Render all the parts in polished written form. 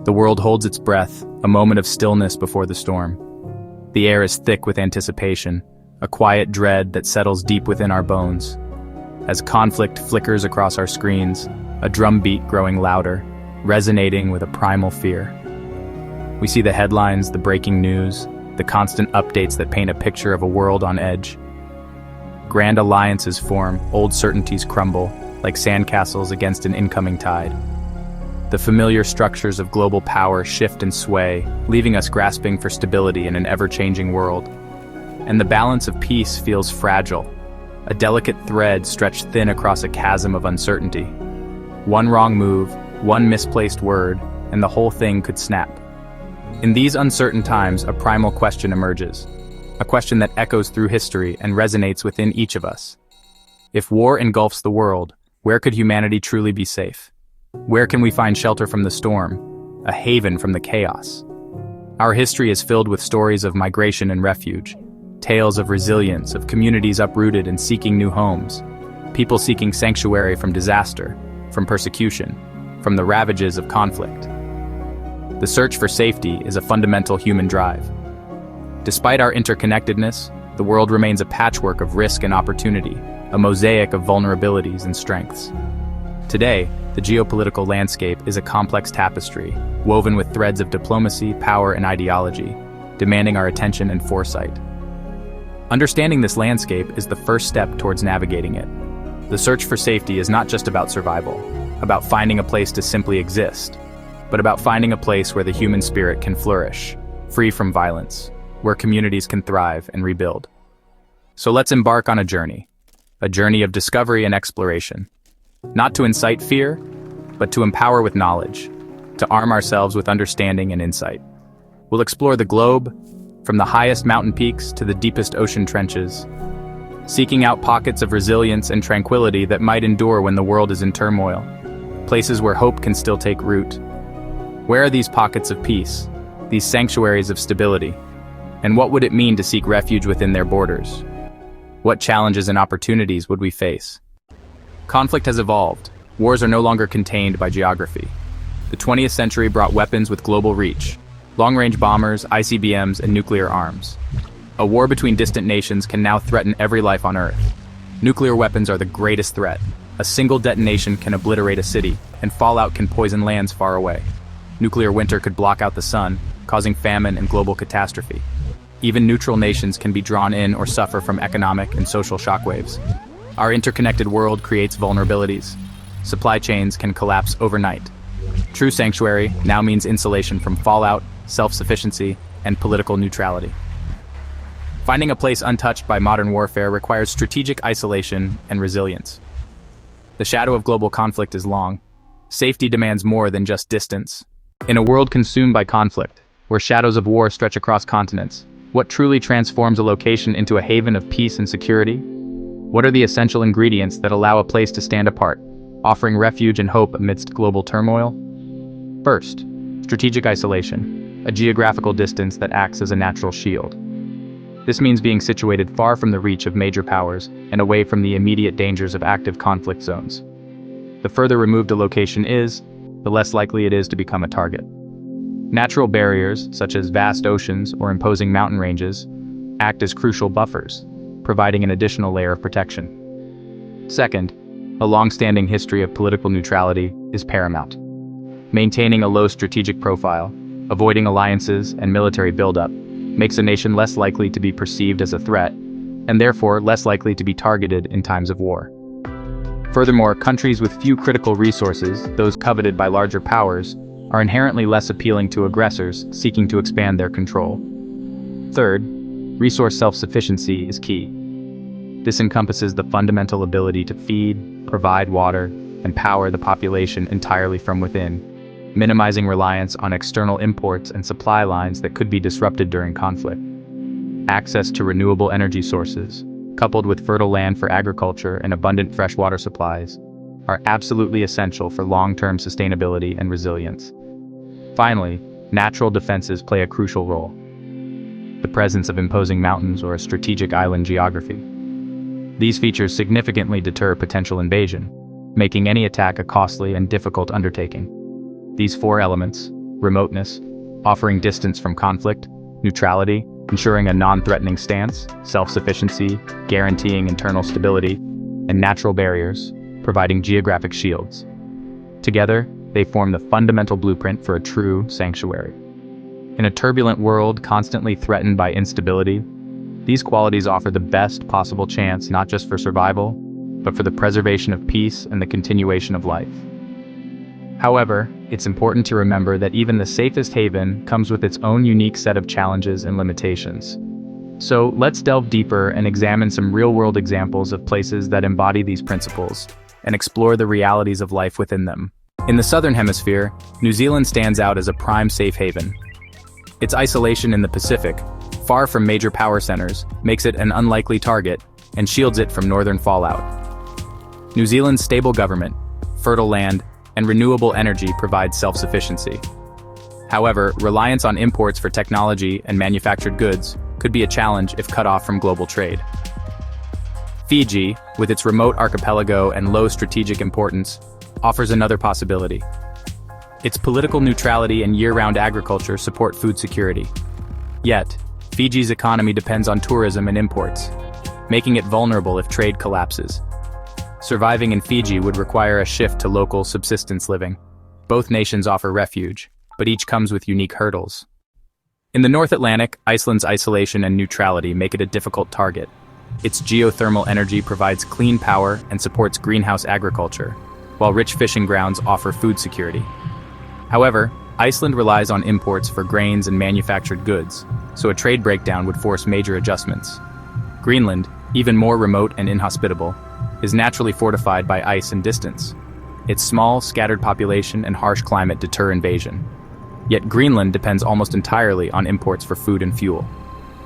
The world holds its breath, a moment of stillness before the storm. The air is thick with anticipation, a quiet dread that settles deep within our bones. As conflict flickers across our screens, a drumbeat growing louder, resonating with a primal fear. We see the headlines, the breaking news, the constant updates that paint a picture of a world on edge. Grand alliances form, old certainties crumble, like sandcastles against an incoming tide. The familiar structures of global power shift and sway, leaving us grasping for stability in an ever-changing world. And the balance of peace feels fragile, a delicate thread stretched thin across a chasm of uncertainty. One wrong move, one misplaced word, and the whole thing could snap. In these uncertain times, a primal question emerges, a question that echoes through history and resonates within each of us. If war engulfs the world, where could humanity truly be safe? Where can we find shelter from the storm, a haven from the chaos? Our history is filled with stories of migration and refuge, tales of resilience, of communities uprooted and seeking new homes, people seeking sanctuary from disaster, from persecution, from the ravages of conflict. The search for safety is a fundamental human drive. Despite our interconnectedness, the world remains a patchwork of risk and opportunity, a mosaic of vulnerabilities and strengths. Today, the geopolitical landscape is a complex tapestry, woven with threads of diplomacy, power, and ideology, demanding our attention and foresight. Understanding this landscape is the first step towards navigating it. The search for safety is not just about survival, about finding a place to simply exist, but about finding a place where the human spirit can flourish, free from violence, where communities can thrive and rebuild. So let's embark on a journey of discovery and exploration. Not to incite fear, but to empower with knowledge, to arm ourselves with understanding and insight. We'll explore the globe, from the highest mountain peaks to the deepest ocean trenches, seeking out pockets of resilience and tranquility that might endure when the world is in turmoil, places where hope can still take root. Where are these pockets of peace, these sanctuaries of stability? And what would it mean to seek refuge within their borders? What challenges and opportunities would we face? Conflict has evolved. Wars are no longer contained by geography. The 20th century brought weapons with global reach, long-range bombers, ICBMs, and nuclear arms. A war between distant nations can now threaten every life on Earth. Nuclear weapons are the greatest threat. A single detonation can obliterate a city, and fallout can poison lands far away. Nuclear winter could block out the sun, causing famine and global catastrophe. Even neutral nations can be drawn in or suffer from economic and social shockwaves. Our interconnected world creates vulnerabilities. Supply chains can collapse overnight. True sanctuary now means insulation from fallout, self-sufficiency, and political neutrality. Finding a place untouched by modern warfare requires strategic isolation and resilience. The shadow of global conflict is long. Safety demands more than just distance. In a world consumed by conflict, where shadows of war stretch across continents, what truly transforms a location into a haven of peace and security? What are the essential ingredients that allow a place to stand apart, offering refuge and hope amidst global turmoil? First, strategic isolation, a geographical distance that acts as a natural shield. This means being situated far from the reach of major powers and away from the immediate dangers of active conflict zones. The further removed a location is, the less likely it is to become a target. Natural barriers, such as vast oceans or imposing mountain ranges, act as crucial buffers, providing an additional layer of protection. Second, a long-standing history of political neutrality is paramount. Maintaining a low strategic profile, avoiding alliances and military buildup, makes a nation less likely to be perceived as a threat, and therefore less likely to be targeted in times of war. Furthermore, countries with few critical resources, those coveted by larger powers, are inherently less appealing to aggressors seeking to expand their control. Third, resource self-sufficiency is key. This encompasses the fundamental ability to feed, provide water, and power the population entirely from within, minimizing reliance on external imports and supply lines that could be disrupted during conflict. Access to renewable energy sources, coupled with fertile land for agriculture and abundant freshwater supplies, are absolutely essential for long-term sustainability and resilience. Finally, natural defenses play a crucial role. The presence of imposing mountains or a strategic island geography. These features significantly deter potential invasion, making any attack a costly and difficult undertaking. These four elements, remoteness, offering distance from conflict, neutrality, ensuring a non-threatening stance, self-sufficiency, guaranteeing internal stability, and natural barriers, providing geographic shields. Together, they form the fundamental blueprint for a true sanctuary. In a turbulent world constantly threatened by instability, these qualities offer the best possible chance not just for survival, but for the preservation of peace and the continuation of life. However, it's important to remember that even the safest haven comes with its own unique set of challenges and limitations. So let's delve deeper and examine some real-world examples of places that embody these principles and explore the realities of life within them. In the Southern Hemisphere, New Zealand stands out as a prime safe haven. Its isolation in the Pacific, far from major power centers, makes it an unlikely target and shields it from northern fallout. New Zealand's stable government, fertile land, and renewable energy provide self-sufficiency. However, reliance on imports for technology and manufactured goods could be a challenge if cut off from global trade. Fiji, with its remote archipelago and low strategic importance, offers another possibility. Its political neutrality and year-round agriculture support food security. Yet, Fiji's economy depends on tourism and imports, making it vulnerable if trade collapses. Surviving in Fiji would require a shift to local subsistence living. Both nations offer refuge, but each comes with unique hurdles. In the North Atlantic, Iceland's isolation and neutrality make it a difficult target. Its geothermal energy provides clean power and supports greenhouse agriculture, while rich fishing grounds offer food security. However, Iceland relies on imports for grains and manufactured goods, so a trade breakdown would force major adjustments. Greenland, even more remote and inhospitable, is naturally fortified by ice and distance. Its small, scattered population and harsh climate deter invasion. Yet Greenland depends almost entirely on imports for food and fuel.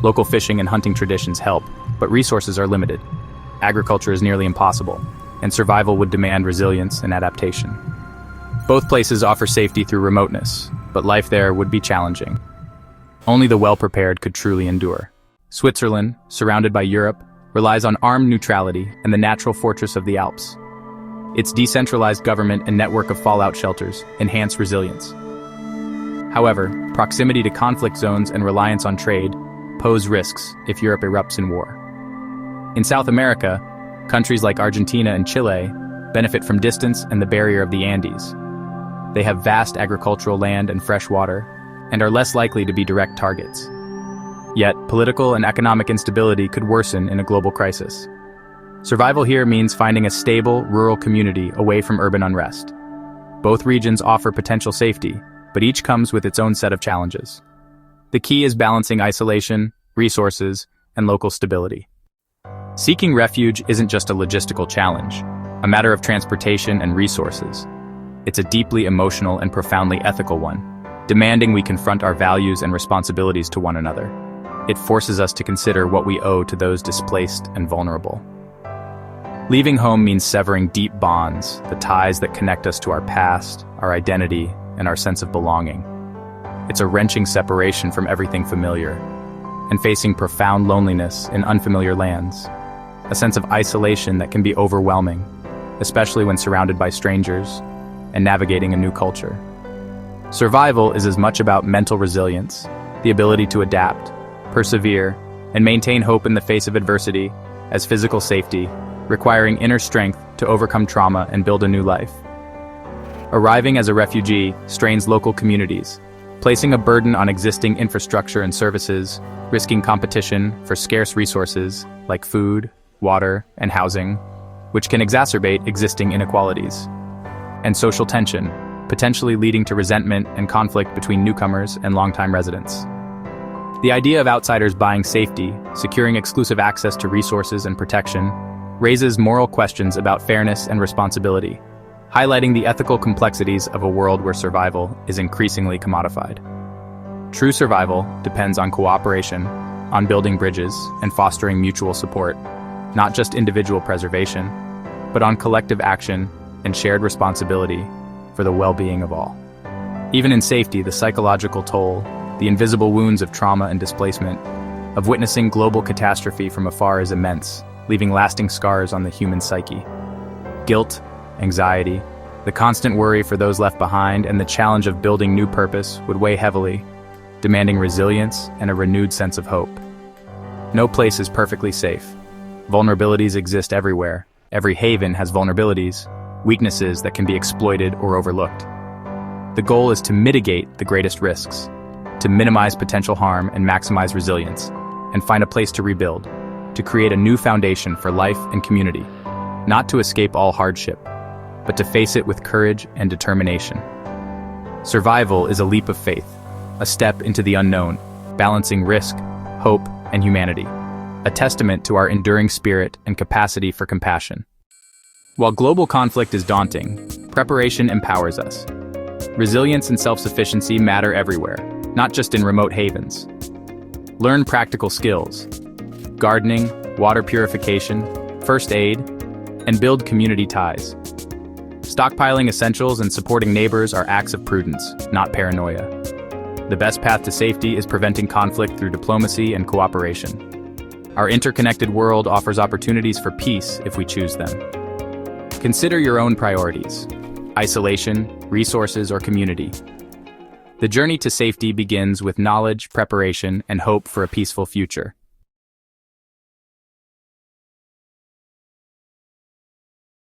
Local fishing and hunting traditions help, but resources are limited. Agriculture is nearly impossible, and survival would demand resilience and adaptation. Both places offer safety through remoteness, but life there would be challenging. Only the well-prepared could truly endure. Switzerland, surrounded by Europe, relies on armed neutrality and the natural fortress of the Alps. Its decentralized government and network of fallout shelters enhance resilience. However, proximity to conflict zones and reliance on trade pose risks if Europe erupts in war. In South America, countries like Argentina and Chile benefit from distance and the barrier of the Andes. They have vast agricultural land and fresh water, and are less likely to be direct targets. Yet, political and economic instability could worsen in a global crisis. Survival here means finding a stable, rural community away from urban unrest. Both regions offer potential safety, but each comes with its own set of challenges. The key is balancing isolation, resources, and local stability. Seeking refuge isn't just a logistical challenge, a matter of transportation and resources. It's a deeply emotional and profoundly ethical one, demanding we confront our values and responsibilities to one another. It forces us to consider what we owe to those displaced and vulnerable. Leaving home means severing deep bonds, the ties that connect us to our past, our identity, and our sense of belonging. It's a wrenching separation from everything familiar, and facing profound loneliness in unfamiliar lands, a sense of isolation that can be overwhelming, especially when surrounded by strangers and navigating a new culture. Survival is as much about mental resilience, the ability to adapt, persevere, and maintain hope in the face of adversity, as physical safety, requiring inner strength to overcome trauma and build a new life. Arriving as a refugee strains local communities, placing a burden on existing infrastructure and services, risking competition for scarce resources like food, water, and housing, which can exacerbate existing inequalities, and social tension, potentially leading to resentment and conflict between newcomers and longtime residents. The idea of outsiders buying safety, securing exclusive access to resources and protection, raises moral questions about fairness and responsibility, highlighting the ethical complexities of a world where survival is increasingly commodified. True survival depends on cooperation, on building bridges and fostering mutual support, not just individual preservation, but on collective action and shared responsibility for the well-being of all. Even in safety, the psychological toll, the invisible wounds of trauma and displacement, of witnessing global catastrophe from afar is immense, leaving lasting scars on the human psyche. Guilt, anxiety, The constant worry for those left behind and the challenge of building new purpose would weigh heavily, demanding resilience and a renewed sense of hope. No place is perfectly safe. Vulnerabilities exist everywhere. Every haven has vulnerabilities, weaknesses that can be exploited or overlooked. The goal is to mitigate the greatest risks, to minimize potential harm and maximize resilience, and find a place to rebuild, to create a new foundation for life and community, not to escape all hardship, but to face it with courage and determination. Survival is a leap of faith, a step into the unknown, balancing risk, hope, and humanity, a testament to our enduring spirit and capacity for compassion. While global conflict is daunting, preparation empowers us. Resilience and self-sufficiency matter everywhere, not just in remote havens. Learn practical skills: gardening, water purification, first aid, and build community ties. Stockpiling essentials and supporting neighbors are acts of prudence, not paranoia. The best path to safety is preventing conflict through diplomacy and cooperation. Our interconnected world offers opportunities for peace if we choose them. Consider your own priorities: isolation, resources, or community. The journey to safety begins with knowledge, preparation, and hope for a peaceful future.